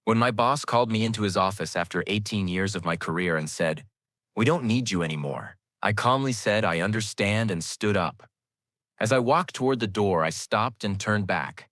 When my boss called me into his office after 18 years of my career and said, "We don't need you anymore," I calmly said, "I understand," and stood up. As I walked toward the door, I stopped and turned back.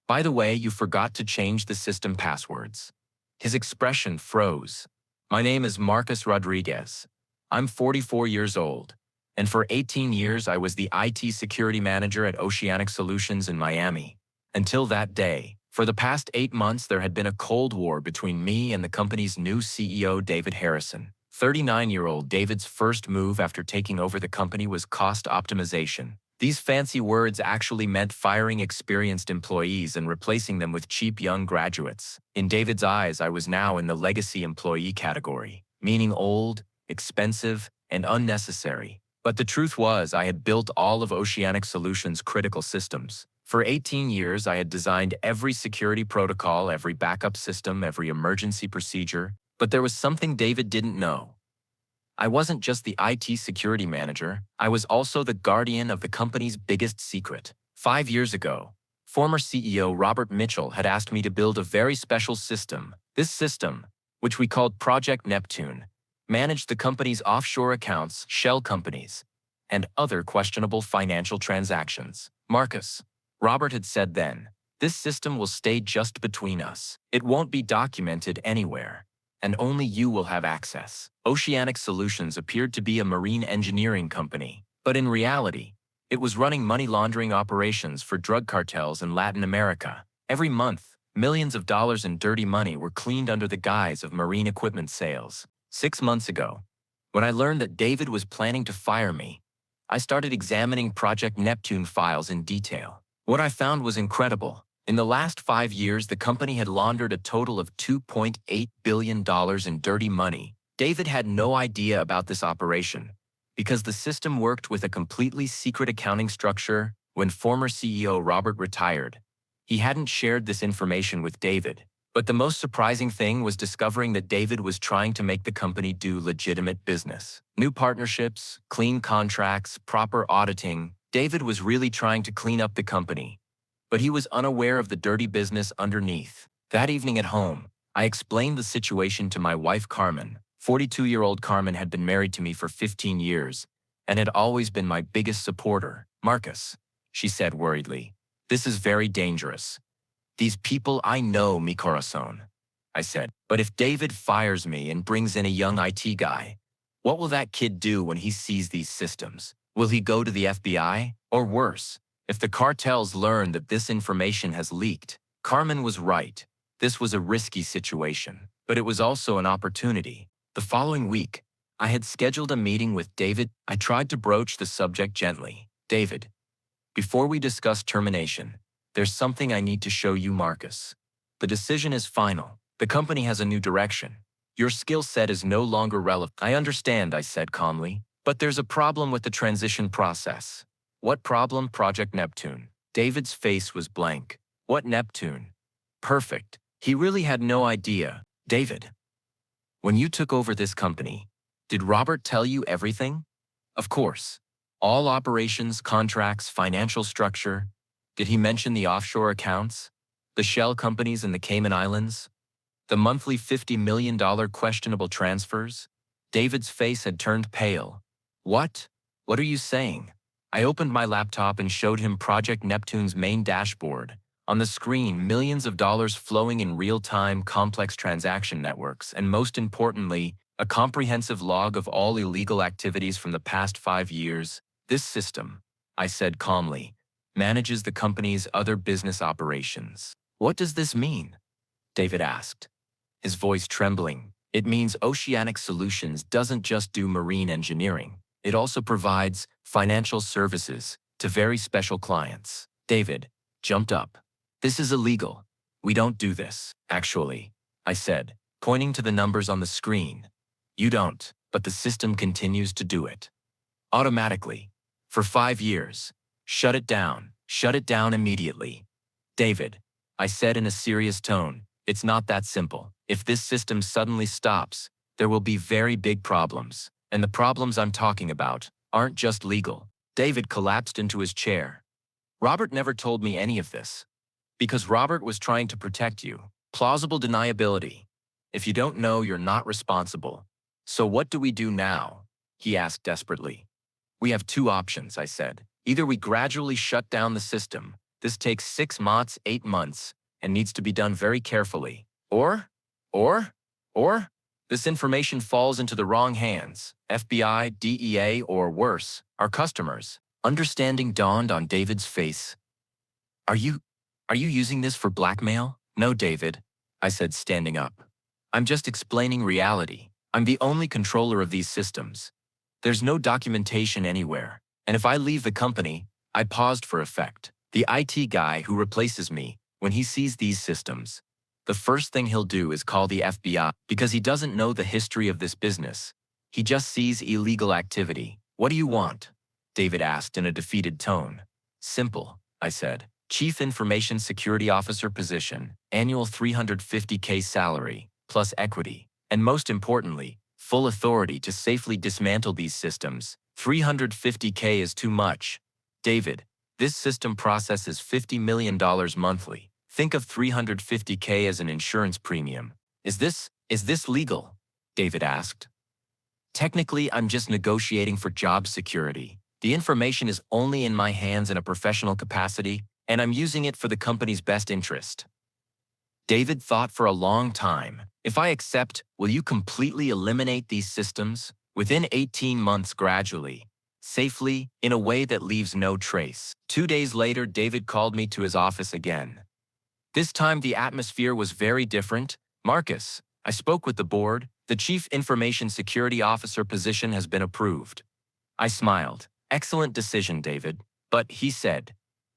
"By the way, you forgot to change the system passwords." His expression froze. "My name is Marcus Rodriguez. I'm 44 years old, and for 18 years I was the IT security manager at Oceanic Solutions in Miami. Until that day, for the past 8 months there had been a Cold War between me and the company's new CEO, David Harrison. 39-year-old David's first move after taking over the company was cost optimization. These fancy words actually meant firing experienced employees and replacing them with cheap young graduates. In David's eyes, I was now in the legacy employee category, meaning old, expensive, and unnecessary. But the truth was, I had built all of Oceanic Solutions' critical systems. For 18 years, I had designed every security protocol, every backup system, every emergency procedure. But there was something David didn't know. I wasn't just the IT security manager, I was also the guardian of the company's biggest secret. 5 years ago, former CEO Robert Mitchell had asked me to build a very special system. This system, which we called Project Neptune, managed the company's offshore accounts, shell companies, and other questionable financial transactions. "Marcus," Robert had said then, "this system will stay just between us. It won't be documented anywhere, and only you will have access." Oceanic Solutions appeared to be a marine engineering company, but in reality, it was running money laundering operations for drug cartels in Latin America. Every month, millions of dollars in dirty money were cleaned under the guise of marine equipment sales. 6 months ago, when I learned that David was planning to fire me, I started examining Project Neptune files in detail. What I found was incredible. In the last 5 years, the company had laundered a total of $2.8 billion in dirty money. David had no idea about this operation because the system worked with a completely secret accounting structure. When former CEO Robert retired, he hadn't shared this information with David. But the most surprising thing was discovering that David was trying to make the company do legitimate business. New partnerships, clean contracts, proper auditing. David was really trying to clean up the company. But he was unaware of the dirty business underneath. That evening at home, I explained the situation to my wife Carmen. 42-year-old Carmen had been married to me for 15 years and had always been my biggest supporter. "Marcus," she said worriedly, "this is very dangerous. These people, I know, mi corazón," I said. "But if David fires me and brings in a young IT guy, what will that kid do when he sees these systems? Will he go to the FBI? Or worse, if the cartels learn that this information has leaked?" Carmen was right. This was a risky situation, but it was also an opportunity. The following week, I had scheduled a meeting with David. I tried to broach the subject gently. "David, before we discuss termination, there's something I need to show you, Marcus. The decision is final. The company has a new direction. Your skill set is no longer relevant." "I understand," I said calmly, "but there's a problem with the transition process." "What problem?" "Project Neptune." David's face was blank. "What Neptune?" Perfect. He really had no idea. "David, when you took over this company, did Robert tell you everything?" "Of course. All operations, contracts, financial structure. Did he mention the offshore accounts? The shell companies in the Cayman Islands? The monthly $50 million questionable transfers?" David's face had turned pale. "What? What are you saying?" I opened my laptop and showed him Project Neptune's main dashboard. On the screen, millions of dollars flowing in real-time, complex transaction networks, and most importantly, a comprehensive log of all illegal activities from the past 5 years. "This system," I said calmly, "manages the company's other business operations." "What does this mean?" David asked, his voice trembling. "It means Oceanic Solutions doesn't just do marine engineering. It also provides financial services to very special clients." David jumped up. "This is illegal. We don't do this." "Actually," I said, pointing to the numbers on the screen, "you don't, but the system continues to do it. Automatically. For 5 years. Shut it down. Shut it down immediately." "David," I said in a serious tone, "it's not that simple. If this system suddenly stops, there will be very big problems. And the problems I'm talking about aren't just legal." David collapsed into his chair. "Robert never told me any of this." "Because Robert was trying to protect you." Plausible deniability. If you don't know, you're not responsible. So what do we do now? He asked desperately. We have two options, I said. Either we gradually shut down the system. This takes 6 months, 8 months, and needs to be done very carefully. Or, or, this information falls into the wrong hands, FBI, DEA, or worse, our customers. Understanding dawned on David's face. Are you using this for blackmail? No, David, I said, standing up. I'm just explaining reality. I'm the only controller of these systems. There's no documentation anywhere. And if I leave the company, I paused for effect. The IT guy who replaces me, when he sees these systems, the first thing he'll do is call the FBI because he doesn't know the history of this business. He just sees illegal activity. What do you want? David asked in a defeated tone. Simple, I said. Chief Information Security Officer position, annual $350K salary, plus equity, and most importantly, full authority to safely dismantle these systems. $350K is too much. David, this system processes $50 million monthly. Think of $350K as an insurance premium. Is this legal? David asked. Technically, I'm just negotiating for job security. The information is only in my hands in a professional capacity, and I'm using it for the company's best interest. David thought for a long time. If I accept, will you completely eliminate these systems? Within 18 months gradually, safely, in a way that leaves no trace. 2 days later, David called me to his office again. This time the atmosphere was very different. Marcus, I spoke with the board. The Chief Information Security Officer position has been approved. I smiled. Excellent decision, David. But he said,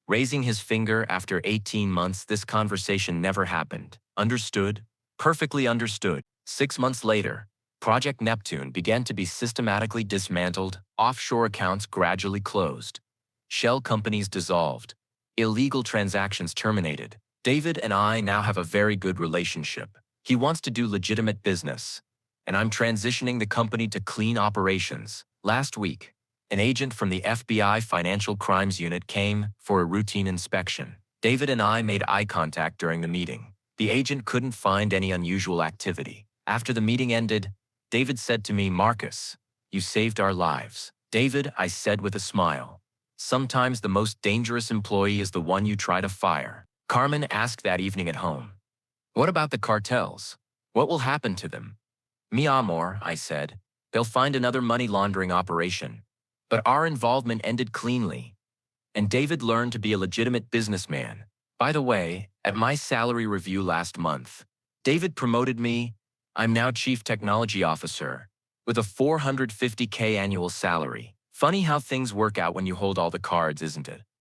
raising his finger, after 18 months, this conversation never happened. Understood? Perfectly understood. 6 months later, Project Neptune began to be systematically dismantled, offshore accounts gradually closed, shell companies dissolved, illegal transactions terminated. David and I now have a very good relationship. He wants to do legitimate business, and I'm transitioning the company to clean operations. Last week, an agent from the FBI Financial Crimes Unit came for a routine inspection. David and I made eye contact during the meeting. The agent couldn't find any unusual activity. After the meeting ended, David said to me, Marcus, you saved our lives. David, I said with a smile, sometimes the most dangerous employee is the one you try to fire. Carmen asked that evening at home. What about the cartels? What will happen to them? Mi amor, I said. They'll find another money laundering operation. But our involvement ended cleanly, and David learned to be a legitimate businessman. By the way, at my salary review last month, David promoted me. I'm now Chief Technology Officer, with a $450K annual salary. Funny how things work out when you hold all the cards, isn't it?